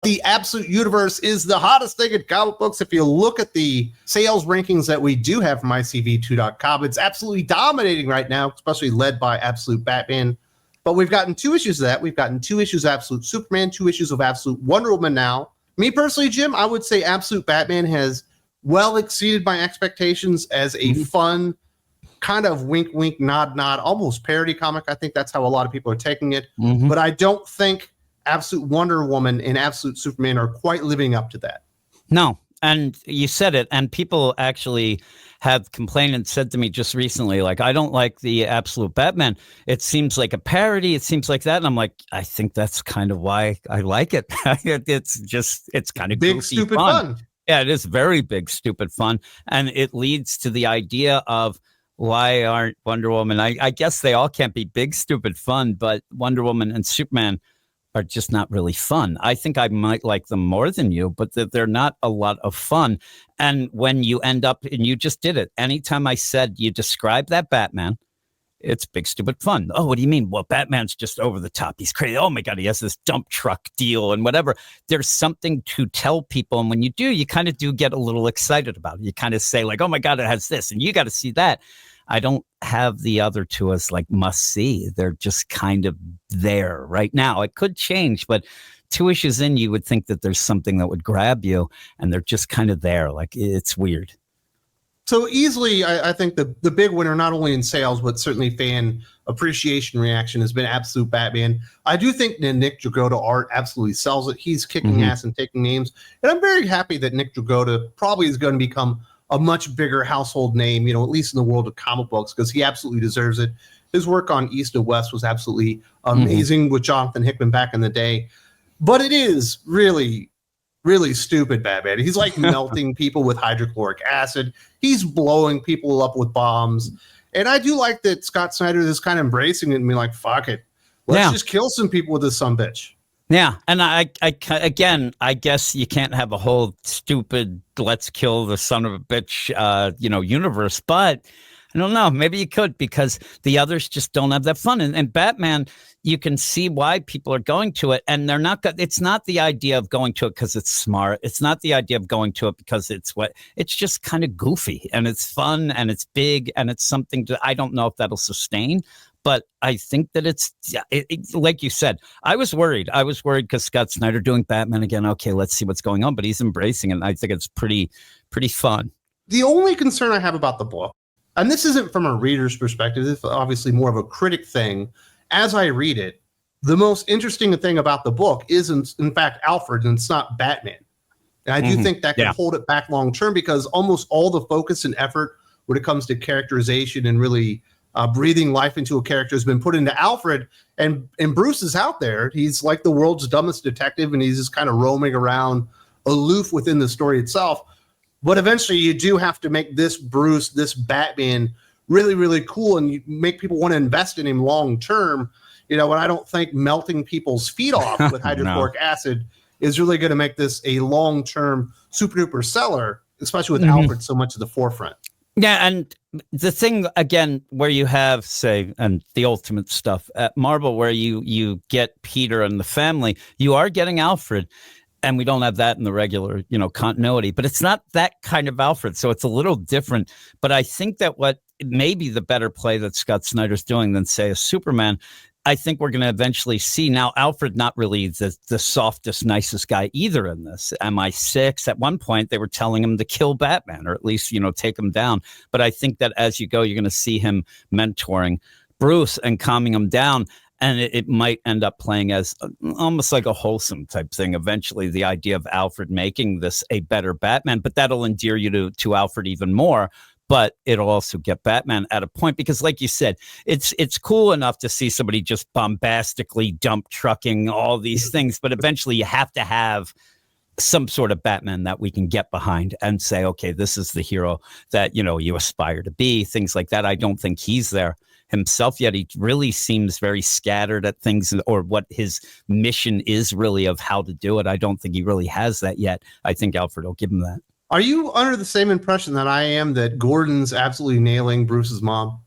The Absolute Universe is the hottest thing in comic books. If you look at the sales rankings that we do have from ICV2.com, it's absolutely dominating right now, especially led by Absolute Batman. But we've gotten 2 issues of that. We've gotten 2 issues of Absolute Superman, 2 issues of Absolute Wonder Woman now. Me personally, Jim, I would say Absolute Batman has well exceeded my expectations as a fun, kind of wink, wink, nod, nod, almost parody comic. I think that's how a lot of people are taking it. But I don't think Absolute Wonder Woman and Absolute Superman are quite living up to that. No, and you said it, and people actually have complained and said to me just recently, like, I don't like the Absolute Batman. It seems like a parody. It seems like that. And I'm like, I think that's kind of why I like it. It's kind of big, goofy, stupid fun. Yeah, it is very big, stupid fun. And it leads to the idea of, why aren't Wonder Woman? I guess they all can't be big, stupid fun, but Wonder Woman and Superman are just not really fun. I think I might like them more than you, but they're not a lot of fun. And when you end up, and you just did it, anytime I said you describe that Batman, it's big, stupid fun. Oh, what do you mean? Well, Batman's just over the top. He's crazy. Oh my God, he has this dump truck deal and whatever. There's something to tell people. And when you do, you kind of do get a little excited about it. You kind of say like, oh my God, it has this and you got to see that. I don't have the other two as like must see. They're just kind of there right now. It could change, but 2 issues in, you would think that there's something that would grab you, and they're just kind of there. Like, it's weird. So easily, I think the big winner, not only in sales, but certainly fan appreciation reaction, has been Absolute Batman. I do think that Nick Dragotta art absolutely sells it. He's kicking ass and taking names. And I'm very happy that Nick Dragotta probably is going to become a much bigger household name, at least in the world of comic books, because he absolutely deserves it. His work on East to West was absolutely amazing with Jonathan Hickman back in the day. But it is really, really stupid, Batman. He's like melting people with hydrochloric acid. He's blowing people up with bombs. And I do like that Scott Snyder is kind of embracing it and being like, fuck it. Let's just kill some people with this sumbitch. Yeah, and I guess you can't have a whole stupid let's kill the son of a bitch, universe. But I don't know, maybe you could, because the others just don't have that fun. And Batman, you can see why people are going to it, and they're not. It's not the idea of going to it because it's smart. It's not the idea of going to it because it's just kind of goofy and it's fun and it's big and it's something I don't know if that'll sustain. But I think that it's like you said, I was worried because Scott Snyder doing Batman again. Okay, let's see what's going on. But he's embracing it. And I think it's pretty fun. The only concern I have about the book, and this isn't from a reader's perspective, this is obviously more of a critic thing. As I read it, the most interesting thing about the book is, in fact, Alfred, and it's not Batman. And I do think that can hold it back long term, because almost all the focus and effort when it comes to characterization and really breathing life into a character has been put into Alfred, and Bruce is out there. He's like the world's dumbest detective, and he's just kind of roaming around aloof within the story itself. But eventually you do have to make this Bruce, this Batman, really, really cool, and you make people want to invest in him long term. And I don't think melting people's feet off with hydrochloric acid is really going to make this a long-term super duper seller, especially with Alfred so much at the forefront. Yeah, and the thing, again, where you have, say, and the ultimate stuff at Marvel, where you get Peter and the family, you are getting Alfred, and we don't have that in the regular, continuity. But it's not that kind of Alfred, so it's a little different. But I think that what may be the better play that Scott Snyder's doing than, say, a Superman, I think we're going to eventually see. Now, Alfred, not really the softest, nicest guy either in this. MI6, at one point, they were telling him to kill Batman, or at least, take him down. But I think that as you go, you're going to see him mentoring Bruce and calming him down. And it might end up playing as almost like a wholesome type thing. Eventually, the idea of Alfred making this a better Batman, but that'll endear you to Alfred even more. But it'll also get Batman at a point, because like you said, it's cool enough to see somebody just bombastically dump trucking all these things. But eventually you have to have some sort of Batman that we can get behind and say, okay, this is the hero that, you aspire to be, things like that. I don't think he's there himself yet. He really seems very scattered at things, or what his mission is really of how to do it. I don't think he really has that yet. I think Alfred will give him that. Are you under the same impression that I am, that Gordon's absolutely nailing Bruce's mom?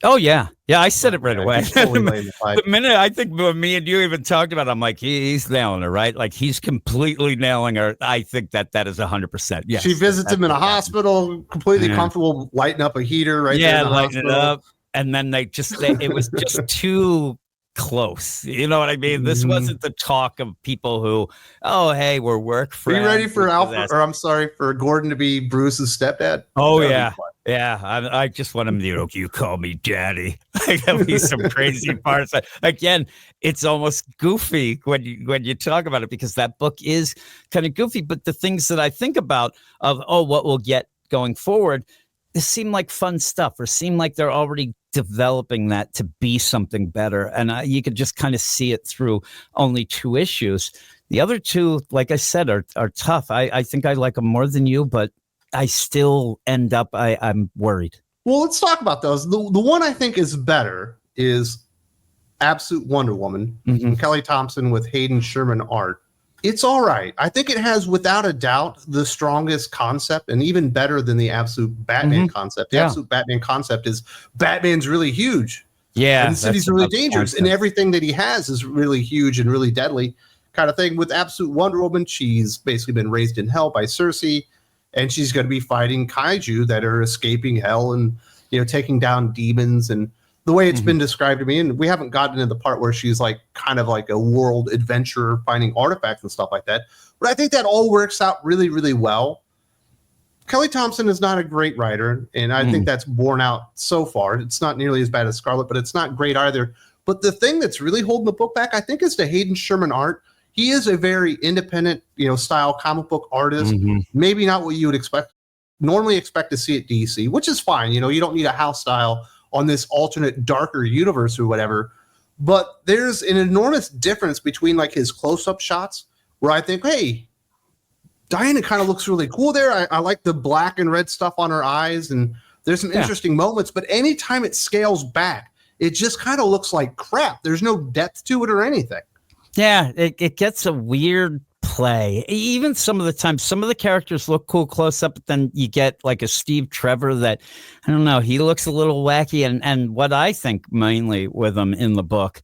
Oh yeah, I said it right away. Totally laying the pipe. The minute I think when me and you even talked about it, I'm like, he's nailing her, right? Like he's completely nailing her. I think that is 100%. Yes. She visits him in a hospital, completely comfortable, lighting up a heater right there in the lighting hospital. it up. And then it was just too close. You know what I mean? This wasn't the talk of people who, oh, hey, we're work friends. Are you ready for for Gordon to be Bruce's stepdad? Oh, yeah. Yeah. I just want him to, you call me daddy. There'll be some crazy parts. Again, it's almost goofy when you talk about it, because that book is kind of goofy. But the things that I think about what we'll get going forward, this seem like fun stuff, or seem like they're already developing that to be something better. And you could just kind of see it through only 2 issues. The other 2, like I said, are tough. I think I like them more than you, but I still end up, I'm worried. Well, let's talk about those. The one I think is better is Absolute Wonder Woman, Kelly Thompson with Hayden Sherman art. It's all right. I think it has, without a doubt, the strongest concept, and even better than the Absolute Batman concept. The Absolute Batman concept is Batman's really huge. Yeah. And the cities are really dangerous. And everything that he has is really huge and really deadly kind of thing. With Absolute Wonder Woman, she's basically been raised in hell by Cersei, and she's going to be fighting kaiju that are escaping hell and, taking down demons. And the way it's been described to me, and we haven't gotten to the part where she's like kind of like a world adventurer finding artifacts and stuff like that, but I think that all works out really, really well. Kelly Thompson is not a great writer, and I think that's borne out so far. It's not nearly as bad as Scarlet, but it's not great either. But the thing that's really holding the book back, I think, is the Hayden Sherman art. He is a very independent, style comic book artist. Maybe not what you would normally expect to see at DC, which is fine. You don't need a house style on this alternate darker universe or whatever. But there's an enormous difference between like his close-up shots, where I think, hey, Diana kind of looks really cool there. I like the black and red stuff on her eyes, and there's some interesting moments. But anytime it scales back, it just kind of looks like crap. There's no depth to it or anything. Yeah, it gets a weird play. Even some of the time, some of the characters look cool close up, but then you get like a Steve Trevor that, I don't know, he looks a little wacky. And what I think mainly with him in the book,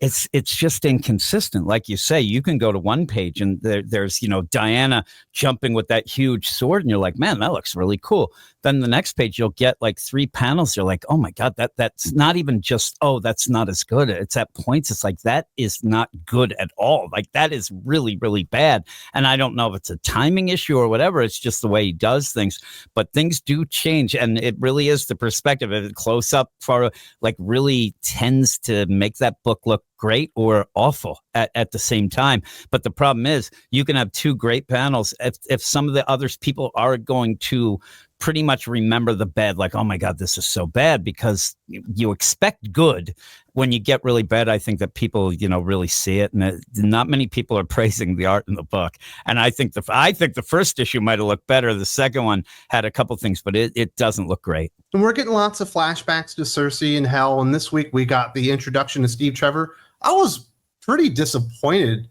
it's just inconsistent. Like you say, you can go to one page and there's, Diana jumping with that huge sword, and you're like, man, that looks really cool. Then the next page, you'll get like 3 panels. You're like, oh my God, that's not even just, that's not as good. It's at points. It's like, that is not good at all. Like that is really, really bad. And I don't know if it's a timing issue or whatever. It's just the way he does things, but things do change. And it really is the perspective of it. Close up for like really tends to make that book look great or awful at the same time. But the problem is you can have 2 great panels. If some of the others people are going to pretty much remember the bad, like, oh my God, this is so bad, because you expect good. When you get really bad, I think that people, really see it, and not many people are praising the art in the book. And I think the first issue might have looked better. The second one had a couple things, but it doesn't look great. And we're getting lots of flashbacks to Cersei and hell. And this week we got the introduction to Steve Trevor. I was pretty disappointed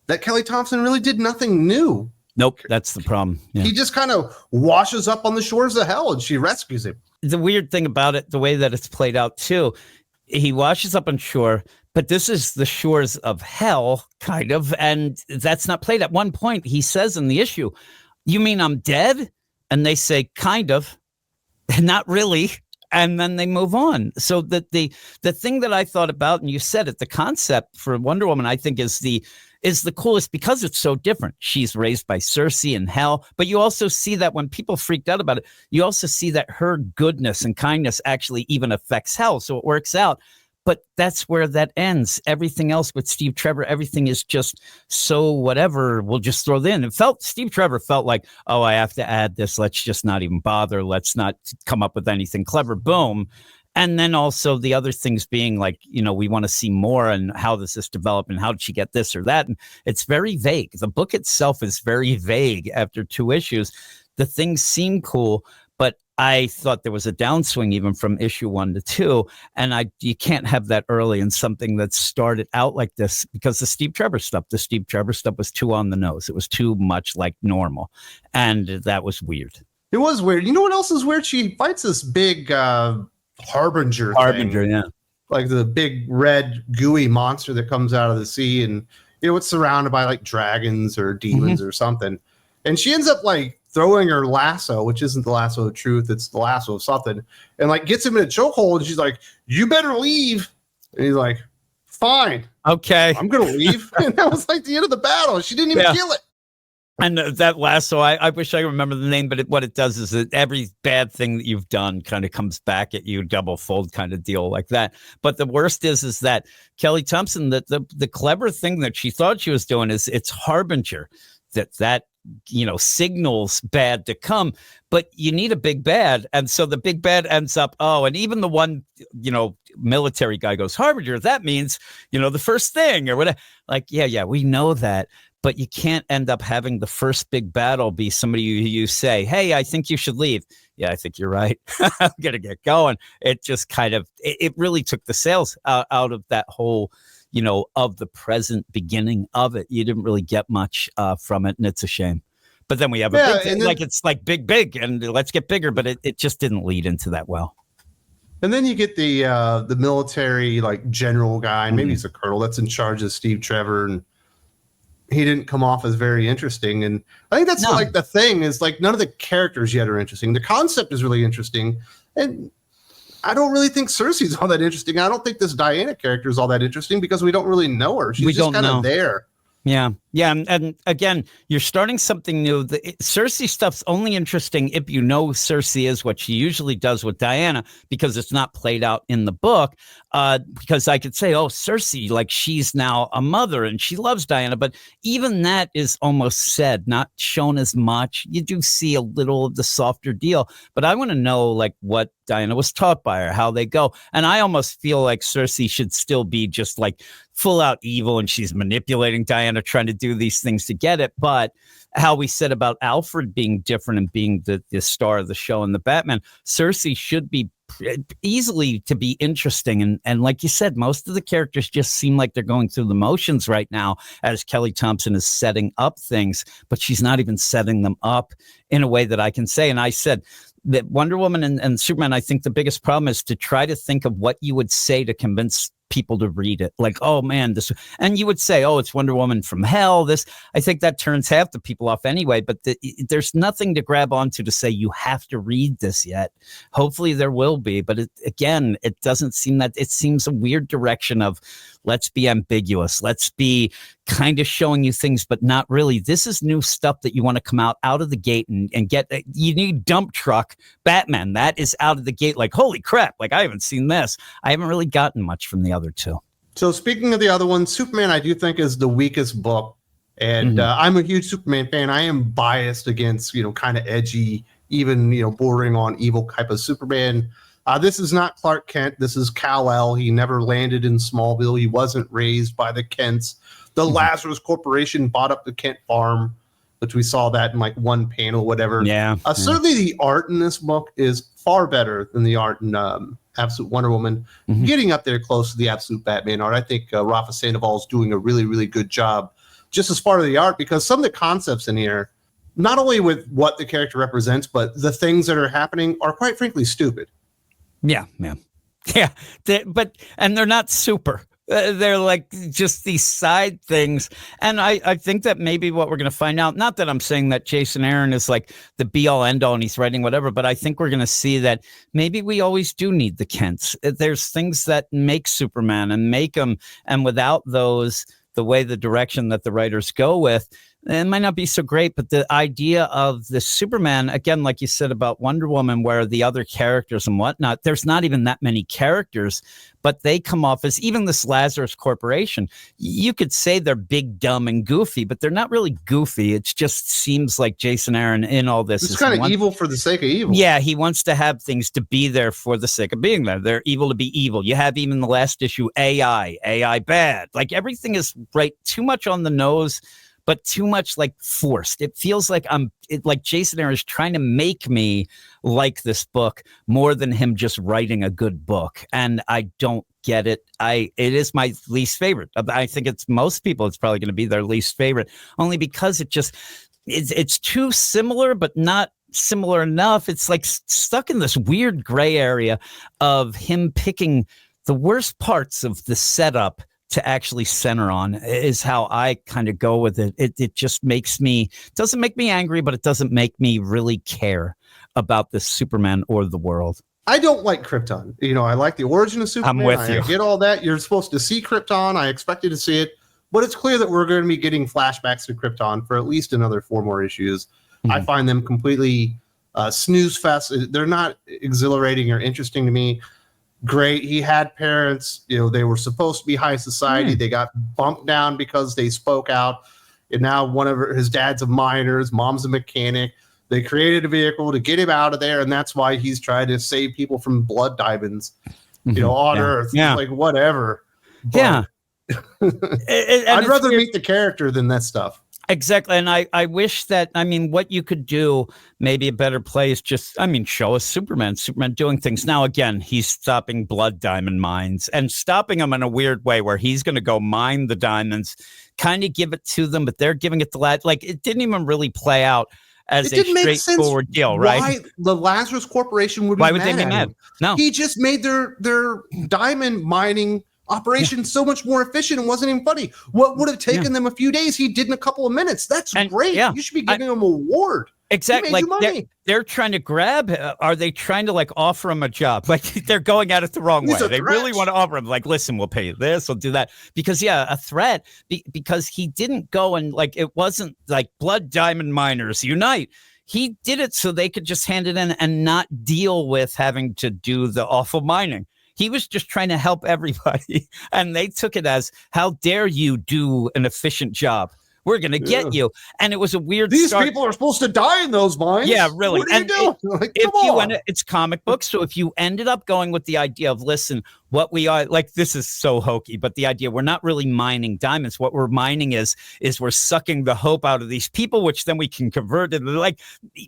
that Kelly Thompson really did nothing new. Nope, that's the problem. Yeah. He just kind of washes up on the shores of hell and she rescues him. The weird thing about it, the way that it's played out too, he washes up on shore, but this is the shores of hell, kind of, and that's not played. At one point, he says in the issue, you mean I'm dead? And they say, kind of, not really. And then they move on. So that the thing that I thought about, and you said it, the concept for Wonder Woman, I think is the coolest, because it's so different. She's raised by Cersei in hell, but you also see that when people freaked out about it, you also see that her goodness and kindness actually even affects hell. So it works out. But that's where that ends. Everything else with Steve Trevor, everything is just so whatever, we'll just throw it in. Steve Trevor felt like, oh, I have to add this. Let's just not even bother. Let's not come up with anything clever. Boom. And then also the other things being like, we want to see more and how does this develop and how did she get this or that? And it's very vague. The book itself is very vague after 2 issues. The things seem cool, but I thought there was a downswing even from issue 1 to 2. And you can't have that early in something that started out like this, because the Steve Trevor stuff was too on the nose. It was too much like normal. And that was weird. It was weird. You know what else is weird? She fights this big harbinger Harbinger, thing. yeah. Like the big red gooey monster that comes out of the sea, and it's surrounded by like dragons or demons or something. And she ends up like throwing her lasso, which isn't the lasso of truth, it's the lasso of something, and like gets him in a chokehold. And she's like, "You better leave." And he's like, "Fine, okay, I'm gonna leave." And that was like the end of the battle. She didn't even kill it. And that lasso, I wish I remember the name, but what it does is that every bad thing that you've done kind of comes back at you, double fold kind of deal like that. But the worst is that Kelly Thompson, the clever thing that she thought she was doing is it's harbinger, that signals bad to come, but you need a big bad. And so the big bad ends up, and even the one, military guy goes, harbinger, that means, the first thing or whatever. Like, yeah, we know that. But you can't end up having the first big battle be somebody you say, "Hey, I think you should leave." Yeah, I think you're right. I'm going to get going. It just kind of, it really took the sales out of that whole, of the present beginning of it. You didn't really get much from it, and it's a shame. But then we have a big thing, like it's like big, and let's get bigger, but it just didn't lead into that well. And then you get the military, like, general guy, maybe he's a colonel, that's in charge of Steve Trevor, and he didn't come off as very interesting. And I think that's like the thing is, like, none of the characters yet are interesting. The concept is really interesting. And I don't really think Cersei's all that interesting. I don't think this Diana character is all that interesting because we don't really know her. She's just kind of there. Yeah. And again, you're starting something new. The Cersei stuff's only interesting if you know Cersei is what she usually does with Diana, because it's not played out in the book. Because I could say, Cersei, like, she's now a mother and she loves Diana. But even that is almost said, not shown as much. You do see a little of the softer deal. But I want to know, like, what Diana was taught by her, how they go. And I almost feel like Cersei should still be just like full out evil, and she's manipulating Diana, trying to do these things to get it. But how we said about Alfred being different and being the star of the show and the Batman, Cersei should be easily to be interesting. And like you said, most of the characters just seem like they're going through the motions right now as Kelly Thompson is setting up things, but she's not even setting them up in a way that I can say. And I said that Wonder Woman and Superman, I think the biggest problem is to try to think of what you would say to convince people to read it. Like, oh man, this, and you would say, it's Wonder Woman from hell. This, I think that turns half the people off anyway, but there's nothing to grab onto to say you have to read this yet. Hopefully there will be, but it doesn't seem that. It seems a weird direction of, let's be ambiguous. Let's be kind of showing you things, but not really. This is new stuff that you want to come out of the gate and get. You need dump truck Batman. That is out of the gate. Like, holy crap. Like, I haven't seen this. I haven't really gotten much from the other two. So speaking of the other one, Superman, I do think is the weakest book. And I'm a huge Superman fan. I am biased against, kind of edgy, even, bordering on evil type of Superman. This is not Clark Kent. This is Kal-El. He never landed in Smallville. He wasn't raised by the Kents. The Lazarus Corporation bought up the Kent farm, which we saw that in like one panel, whatever. Yeah. Certainly the art in this book is far better than the art in Absolute Wonder Woman. Getting up there close to the Absolute Batman art. I think Rafa Sandoval is doing a really, really good job just as far as the art, because some of the concepts in here, not only with what the character represents, but the things that are happening are quite frankly stupid. Yeah. And they're not super. They're like just these side things. And I think that maybe what we're going to find out, not that I'm saying that Jason Aaron is like the be all end all and he's writing whatever, but I think we're going to see that maybe we always do need the Kents. There's things that make Superman and make him. And without those, the way the direction that the writers go with, it might not be so great, but the idea of the Superman, again, like you said about Wonder Woman, where the other characters and whatnot, there's not even that many characters, but they come off as, even this Lazarus Corporation, you could say they're big, dumb, and goofy, but they're not really goofy. It just seems like Jason Aaron in all this. It's kind of evil for the sake of evil. Yeah, he wants to have things to be there for the sake of being there. They're evil to be evil. You have even the last issue, AI bad. Like, everything is right too much on the nose, but too much like forced. It feels like like Jason Aaron is trying to make me like this book more than him just writing a good book. And I don't get it. It is my least favorite. I think it's most people, it's probably going to be their least favorite, only because it's too similar, but not similar enough. It's like stuck in this weird gray area of him picking the worst parts of the setup to actually center on is how I kind of go with it. It just doesn't make me angry, but it doesn't make me really care about the Superman or the world. I don't like Krypton. I like the origin of Superman. I'm with you. I get all that. You're supposed to see Krypton. I expected to see it. But it's clear that we're going to be getting flashbacks to Krypton for at least another 4 more issues. Mm-hmm. I find them completely snooze fest. They're not exhilarating or interesting to me. Great. He had parents. They were supposed to be high society. They got bumped down because they spoke out. And now his dad's a miner, his mom's a mechanic. They created a vehicle to get him out of there, and that's why he's trying to save people from blood diamonds, on Earth. Yeah. Like, whatever. But yeah. I'd rather meet the character than that stuff. Exactly. And I wish that, what you could do, maybe a better play is just, show us Superman doing things. Now, again, he's stopping blood diamond mines and stopping them in a weird way where he's going to go mine the diamonds, kind of give it to them, but they're giving it to Lazarus. Like, it didn't even really play out as a straightforward deal, right? Why the Lazarus Corporation would be mad? Why would they be mad? No. He just made their diamond mining operation so much more efficient and wasn't even funny. What would have taken them a few days, he did in a couple of minutes. That's great. Yeah. You should be giving him an award. Exactly. Like they're trying to grab. Are they trying to offer him a job? Like they're going at it the wrong way. They really want to offer him listen, we'll pay you this, we'll do that. Because a threat because he didn't go and it wasn't like blood diamond miners unite. He did it so they could just hand it in and not deal with having to do the awful mining. He was just trying to help everybody, and they took it as, how dare you do an efficient job? We're going to get you. And it was a weird These people are supposed to die in those mines. Yeah, really. What are you doing? It's comic books, so if you ended up going with the idea of, listen, what we are, this is so hokey, but the idea, we're not really mining diamonds. What we're mining is we're sucking the hope out of these people, which then we can convert into,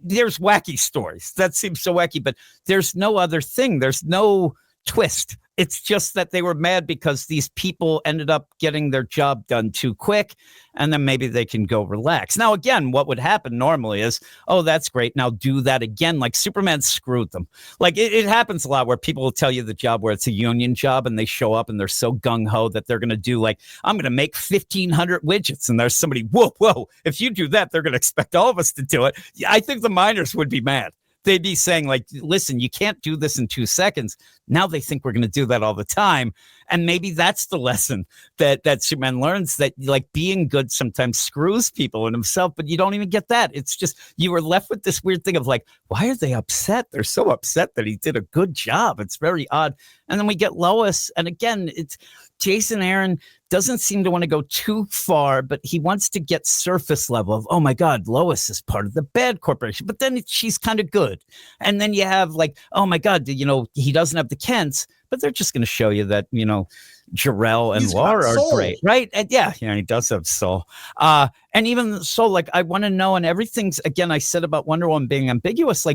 there's wacky stories. That seems so wacky, but there's no other thing. There's no twist. It's just that they were mad because these people ended up getting their job done too quick, and then maybe they can go relax. Now, again, what would happen normally is, oh, that's great. Now do that again. Like Superman screwed them. It happens a lot where people will tell you the job where it's a union job and they show up and they're so gung-ho that they're going to do I'm going to make 1,500 widgets. And there's somebody, whoa, if you do that, they're going to expect all of us to do it. I think the miners would be mad. They'd be saying listen, you can't do this in 2 seconds. Now they think we're going to do that all the time. And maybe that's the lesson that Superman learns, that being good sometimes screws people and himself, but you don't even get that. It's just, you were left with this weird thing of why are they upset? They're so upset that he did a good job. It's very odd. And then we get Lois. And again, it's Jason Aaron doesn't seem to want to go too far, but he wants to get surface level of, oh my God, Lois is part of the bad corporation, but then she's kind of good. And then you have oh my God, he doesn't have the Kents, but they're just going to show you that, Jor-El and Laura are great, right? And he does have soul. And even so, I want to know, and everything's, again, I said about Wonder Woman being ambiguous,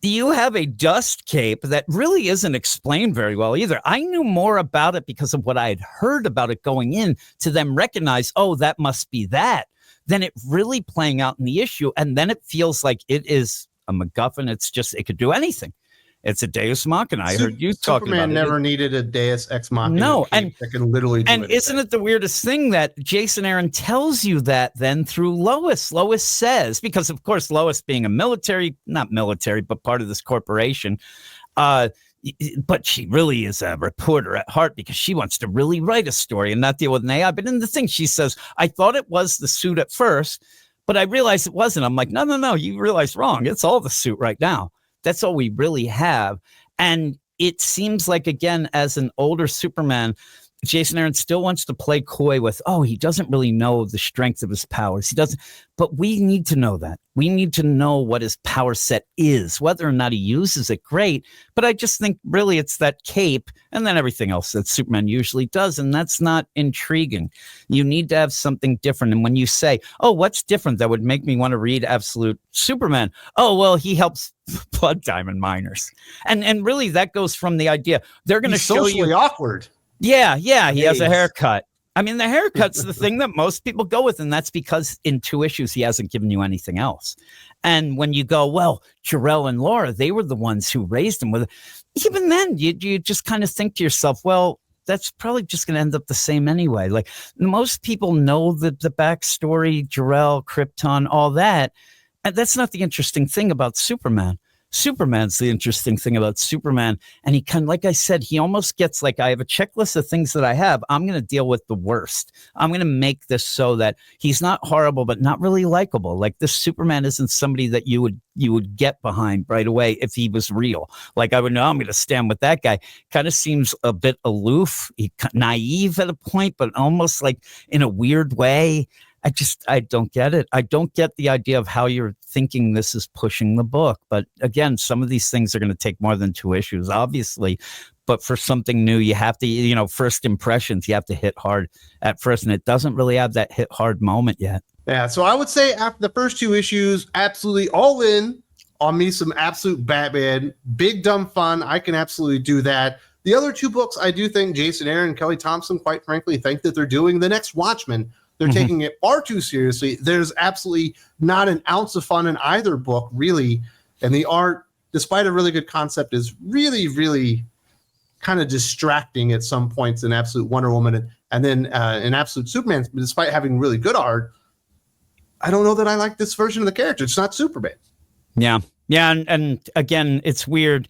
you have a dust cape that really isn't explained very well either. I knew more about it because of what I had heard about it going in to them recognize, oh, that must be that, than it really playing out in the issue. And then it feels like it is a MacGuffin. It's just, it could do anything. It's a Deus Machina. I heard you talking about it. Superman never needed a Deus Ex Machina. No, and that can literally do and isn't it the weirdest thing that Jason Aaron tells you that then through Lois? Lois says, because of course Lois being a not military, but part of this corporation, but she really is a reporter at heart because she wants to really write a story and not deal with an AI. But in the thing, she says, I thought it was the suit at first, but I realized it wasn't. I'm like, no, you realized wrong. It's all the suit right now. That's all we really have. And it seems like, again, as an older Superman, Jason Aaron still wants to play coy with, oh, he doesn't really know the strength of his powers. He doesn't. But we need to know that. We need to know what his power set is, whether or not he uses it, great. But I just think really it's that cape and then everything else that Superman usually does. And that's not intriguing. You need to have something different. And when you say, oh, what's different that would make me want to read Absolute Superman? Oh, well, he helps blood diamond miners. And really that goes from the idea they're going to show you. Socially awkward. Yeah, he has a haircut. I mean, the haircut's the thing that most people go with, and that's because in 2 issues, he hasn't given you anything else. And when you go, well, Jarrell and Laura, they were the ones who raised him with it. Even then, you just kind of think to yourself, well, that's probably just going to end up the same anyway. Like, most people know the backstory, Jarrell, Krypton, all that. And that's not the interesting thing about Superman. Superman's the interesting thing about Superman. And he kind of, like I said, he almost gets like, I have a checklist of things that I have. I'm going to deal with the worst. I'm going to make this so that he's not horrible, but not really likable. Like, this Superman isn't somebody that you would get behind right away if he was real. Like, I would know I'm going to stand with that guy. Kind of seems a bit aloof, naive at a point, but almost like in a weird way. I don't get it. I don't get the idea of how you're thinking this is pushing the book. But again, some of these things are going to take more than 2 issues, obviously. But for something new, you have to, first impressions, you have to hit hard at first. And it doesn't really have that hit hard moment yet. Yeah. So I would say after the first 2 issues, absolutely all in on me some absolute Batman, big dumb fun. I can absolutely do that. The other 2 books, I do think Jason Aaron and Kelly Thompson, quite frankly, think that they're doing the next Watchmen. They're taking it far too seriously. There's absolutely not an ounce of fun in either book, really. And the art, despite a really good concept, is really, really kind of distracting at some points in Absolute Wonder Woman. And then in Absolute Superman, despite having really good art, I don't know that I like this version of the character. It's not Superman. Yeah. Yeah. And again, it's weird.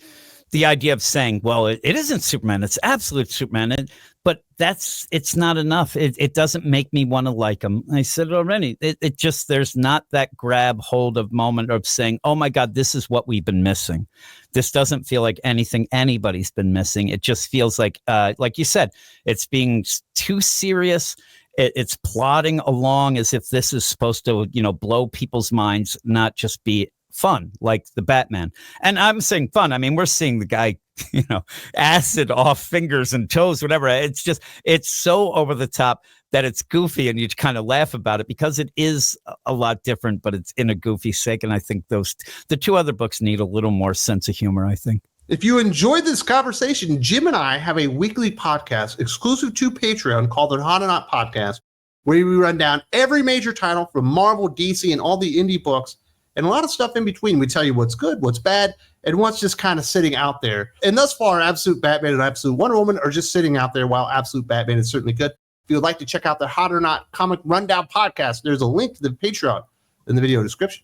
The idea of saying, well, it isn't Superman, it's Absolute Superman. But it's not enough. It doesn't make me want to like him. I said it already. It just, there's not that grab hold of moment of saying, oh my God, this is what we've been missing. This doesn't feel like anything anybody's been missing. It just feels like you said, it's being too serious. It's plodding along as if this is supposed to, blow people's minds, not just be fun like the Batman. And I'm saying fun. I mean, we're seeing the guy, acid off fingers and toes, whatever. It's so over the top that it's goofy, and you kind of laugh about it because it is a lot different, but it's in a goofy sake. And I think the 2 other books need a little more sense of humor, I think. If you enjoyed this conversation, Jim and I have a weekly podcast exclusive to Patreon called the Hot or Not Podcast, where we run down every major title from Marvel, DC, and all the indie books, and a lot of stuff in between. We tell you what's good, what's bad, and what's just kind of sitting out there. And thus far, Absolute Batman and Absolute Wonder Woman are just sitting out there, while Absolute Batman is certainly good. If you would like to check out the Hot or Not Comic Rundown podcast, there's a link to the Patreon in the video description.